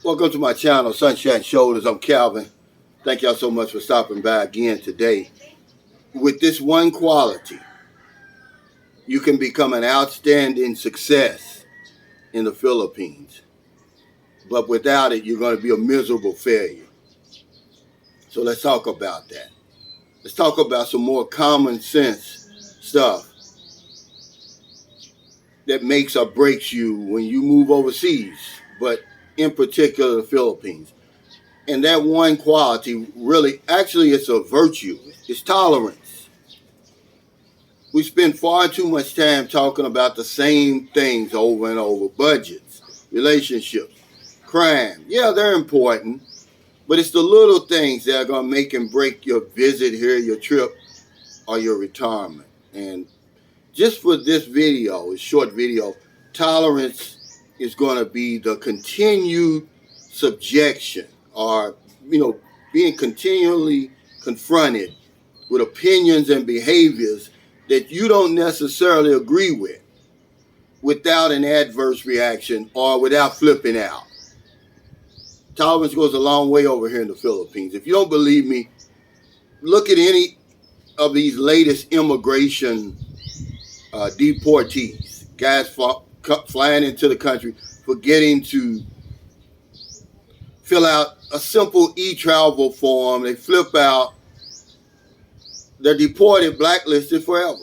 Welcome to my channel, Sunshine Shoulders. I'm Calvin. Thank y'all so much for stopping by again today. With this one quality, you can become an outstanding success in the Philippines. But without it, you're going to be a miserable failure. So let's talk about that. Let's talk about some more common sense stuff that makes or breaks you when you move overseas, but in particular the Philippines. And that one quality really, actually it's a virtue. It's tolerance. We spend far too much time talking about the same things over and over. Budgets, relationships, crime. Yeah, they're important, but it's the little things that are going to make and break your visit here, your trip, or your retirement. And just for this video, a short video, tolerance is going to be the continued subjection or, being continually confronted with opinions and behaviors that you don't necessarily agree with without an adverse reaction or without flipping out. Tolerance goes a long way over here in the Philippines. If you don't believe me, look at any of these latest immigration deportees, guys flying into the country, forgetting to fill out a simple e-travel form. They flip out. They're deported, blacklisted forever.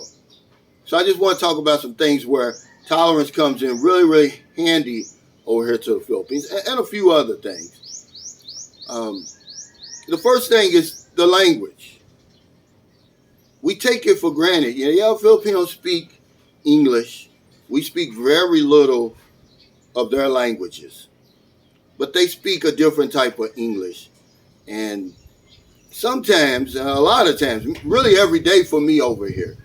So I just want to talk about some things where tolerance comes in really, really handy over here to the Philippines, and a few other things. The first thing is the language. We take it for granted. Filipinos speak English. We speak very little of their languages, but they speak a different type of English. And sometimes, a lot of times, really every day for me over here,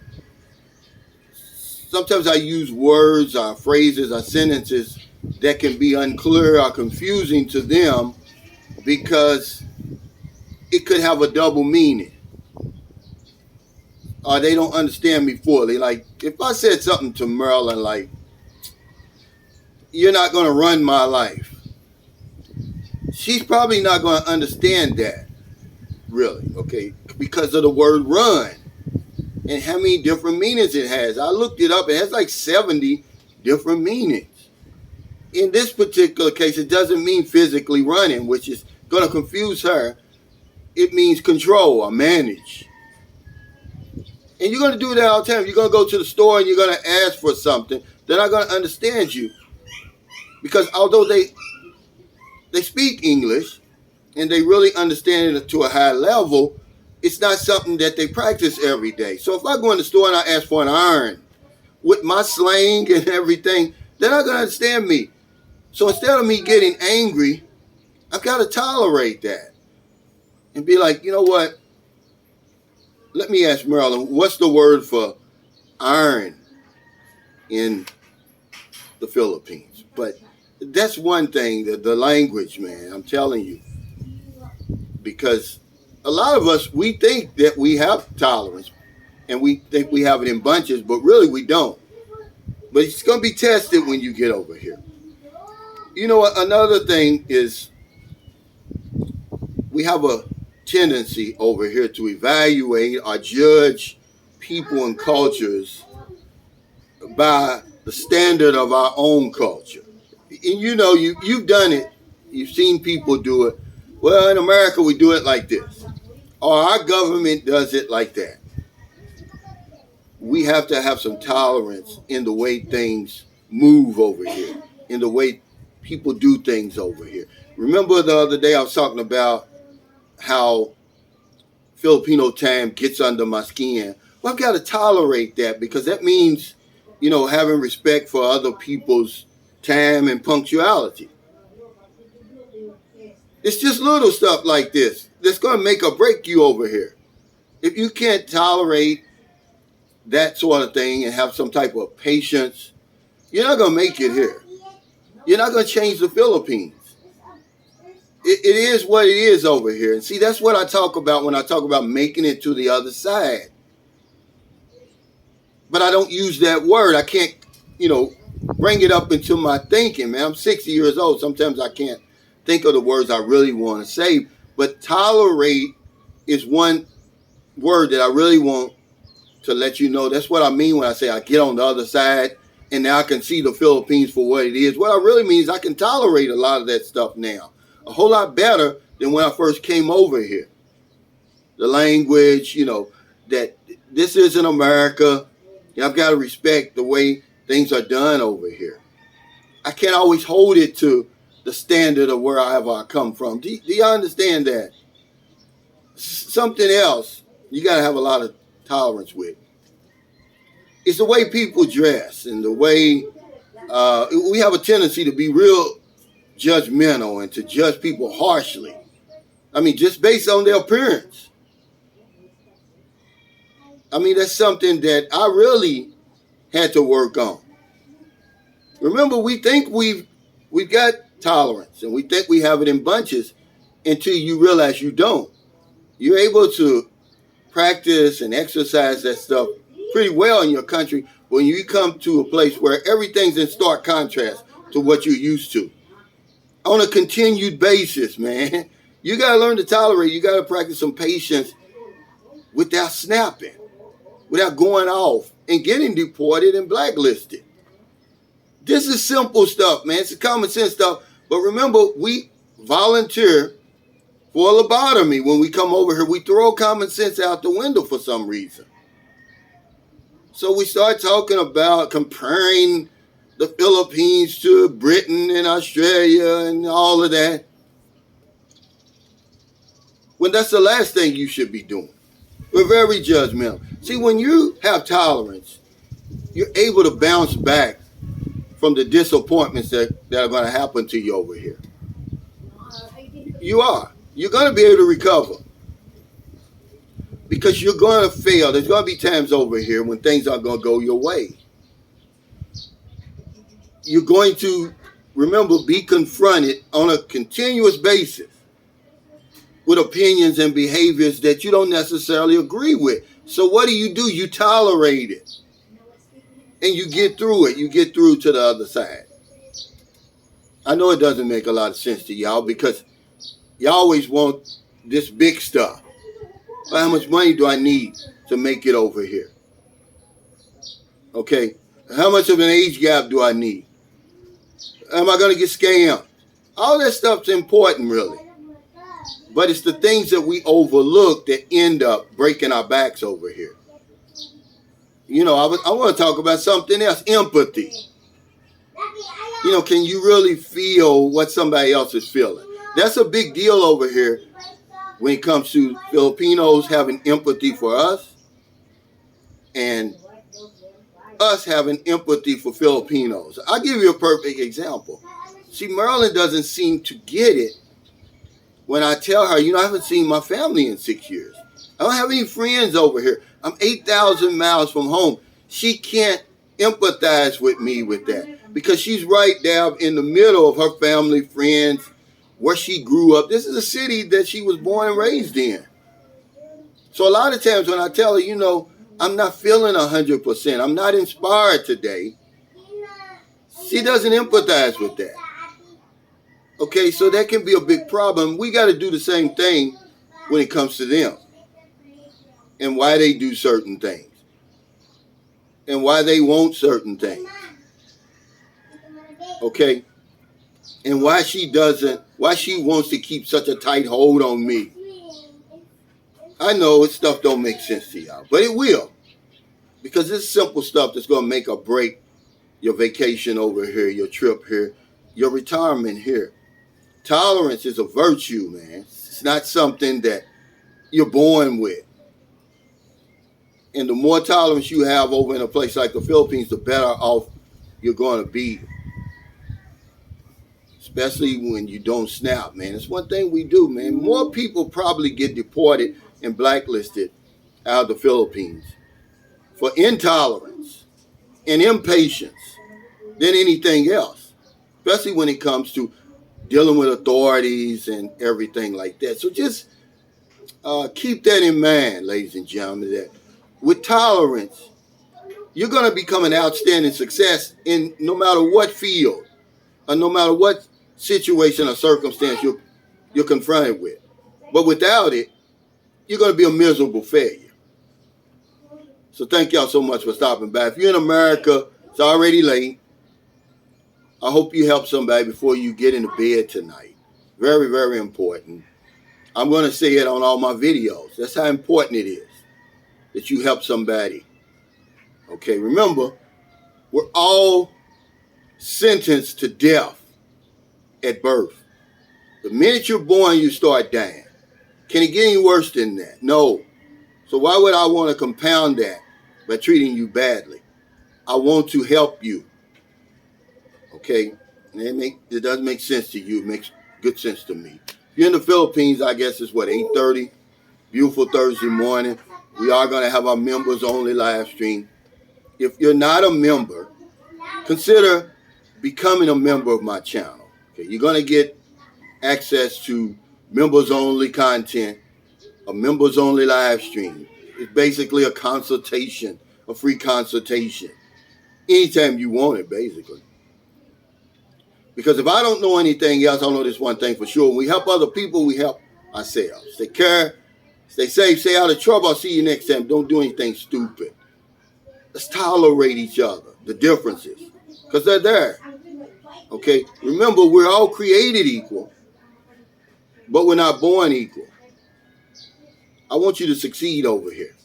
sometimes I use words or phrases or sentences that can be unclear or confusing to them because it could have a double meaning. Or they don't understand me fully. Like, if I said something to Marilyn like, "You're not going to run my life," she's probably not going to understand that, really, okay, because of the word run and how many different meanings it has. I looked it up. It has like 70 different meanings. In this particular case, it doesn't mean physically running, which is going to confuse her. It means control or manage. And you're going to do that all the time. You're going to go to the store and you're going to ask for something. They're not going to understand you. Because although they speak English and they really understand it to a high level, it's not something that they practice every day. So if I go in the store and I ask for an iron, with my slang and everything, they're not going to understand me. So instead of me getting angry, I've got to tolerate that. And be like, you know what? Let me ask Marilyn, what's the word for iron in the Philippines? But that's one thing, the language, man, I'm telling you. Because a lot of us, we think that we have tolerance and we think we have it in bunches, but really we don't. But it's going to be tested when you get over here. You know what? Another thing is we have a tendency over here to evaluate or judge people and cultures by the standard of our own culture. And you've done it. You've seen people do it. Well, in America, we do it like this. Or our government does it like that. We have to have some tolerance in the way things move over here, in the way people do things over here. Remember the other day I was talking about how Filipino time gets under my skin. Well, I've got to tolerate that because that means, having respect for other people's time and punctuality. It's just little stuff like this that's going to make or break you over here. If you can't tolerate that sort of thing and have some type of patience, you're not going to make it here. You're not going to change the Philippines. It is what it is over here. And see, that's what I talk about when I talk about making it to the other side. But I don't use that word. I can't, bring it up into my thinking, man. I'm 60 years old. Sometimes I can't think of the words I really want to say. But tolerate is one word that I really want to let you know. That's what I mean when I say I get on the other side and now I can see the Philippines for what it is. What I really mean is I can tolerate a lot of that stuff now. A whole lot better than when I first came over here. The language, that this isn't America. I've got to respect the way things are done over here. I can't always hold it to the standard of wherever I come from. Do you understand that? Something else you got to have a lot of tolerance with. It's the way people dress and the way we have a tendency to be real judgmental and to judge people harshly. I mean, just based on their appearance. I mean, that's something that I really had to work on. Remember, we think we've got tolerance and we think we have it in bunches until you realize you don't. You're able to practice and exercise that stuff pretty well in your country when you come to a place where everything's in stark contrast to what you're used to. On a continued basis, man. You got to learn to tolerate. You got to practice some patience without snapping, without going off and getting deported and blacklisted. This is simple stuff, man. It's common sense stuff. But remember, we volunteer for a lobotomy when we come over here. We throw common sense out the window for some reason. So we start talking about comparing the Philippines to Britain and Australia and all of that, when that's the last thing you should be doing. We're very judgmental. See, when you have tolerance, you're able to bounce back from the disappointments that are going to happen to you over here. You are. You're going to be able to recover. Because you're going to fail. There's going to be times over here when things aren't going to go your way. You're going to, remember, be confronted on a continuous basis with opinions and behaviors that you don't necessarily agree with. So what do? You tolerate it. And you get through it. You get through to the other side. I know it doesn't make a lot of sense to y'all because you always want this big stuff. Well, how much money do I need to make it over here? Okay. How much of an age gap do I need? Am I going to get scammed? All that stuff's important, really. But it's the things that we overlook that end up breaking our backs over here. I want to talk about something else, empathy. Can you really feel what somebody else is feeling? That's a big deal over here when it comes to Filipinos having empathy for us and us having empathy for Filipinos. I'll give you a perfect example. See, Marilyn doesn't seem to get it when I tell her, I haven't seen my family in 6 years. I don't have any friends over here. I'm 8,000 miles from home. She can't empathize with me with that because she's right down in the middle of her family, friends, where she grew up. This is a city that she was born and raised in. So a lot of times when I tell her, I'm not feeling 100%, I'm not inspired today, she doesn't empathize with that. Okay, so that can be a big problem. We got to do the same thing when it comes to them and why they do certain things and why they want certain things. Okay, and why she wants to keep such a tight hold on me. I know stuff don't make sense to y'all, but it will. Because it's simple stuff that's going to make or break your vacation over here, your trip here, your retirement here. Tolerance is a virtue, man. It's not something that you're born with. And the more tolerance you have over in a place like the Philippines, the better off you're going to be. Especially when you don't snap, man. It's one thing we do, man. More people probably get deported and blacklisted out of the Philippines for intolerance and impatience than anything else. Especially when it comes to dealing with authorities and everything like that. So just keep that in mind, ladies and gentlemen, that with tolerance, you're going to become an outstanding success in no matter what field or no matter what situation or circumstance you're confronted with. But without it, you're going to be a miserable failure. So thank y'all so much for stopping by. If you're in America, it's already late. I hope you help somebody before you get into bed tonight. Very, very important. I'm going to say it on all my videos. That's how important it is that you help somebody. Okay, remember, we're all sentenced to death at birth. The minute you're born, you start dying. Can it get any worse than that? No. So why would I want to compound that by treating you badly? I want to help you. Okay? It doesn't make sense to you. It makes good sense to me. If you're in the Philippines, I guess it's 8:30. Beautiful Thursday morning. We are going to have our members only live stream. If you're not a member, consider becoming a member of my channel. Okay? You're going to get access to members only content, a members only live stream. It's basically a consultation, a free consultation. Anytime you want it, basically. Because if I don't know anything else, I know this one thing for sure. When we help other people, we help ourselves. Take care, stay safe, stay out of trouble. I'll see you next time. Don't do anything stupid. Let's tolerate each other, the differences, because they're there. Okay? Remember, we're all created equal, but we're not born equal. I want you to succeed over here.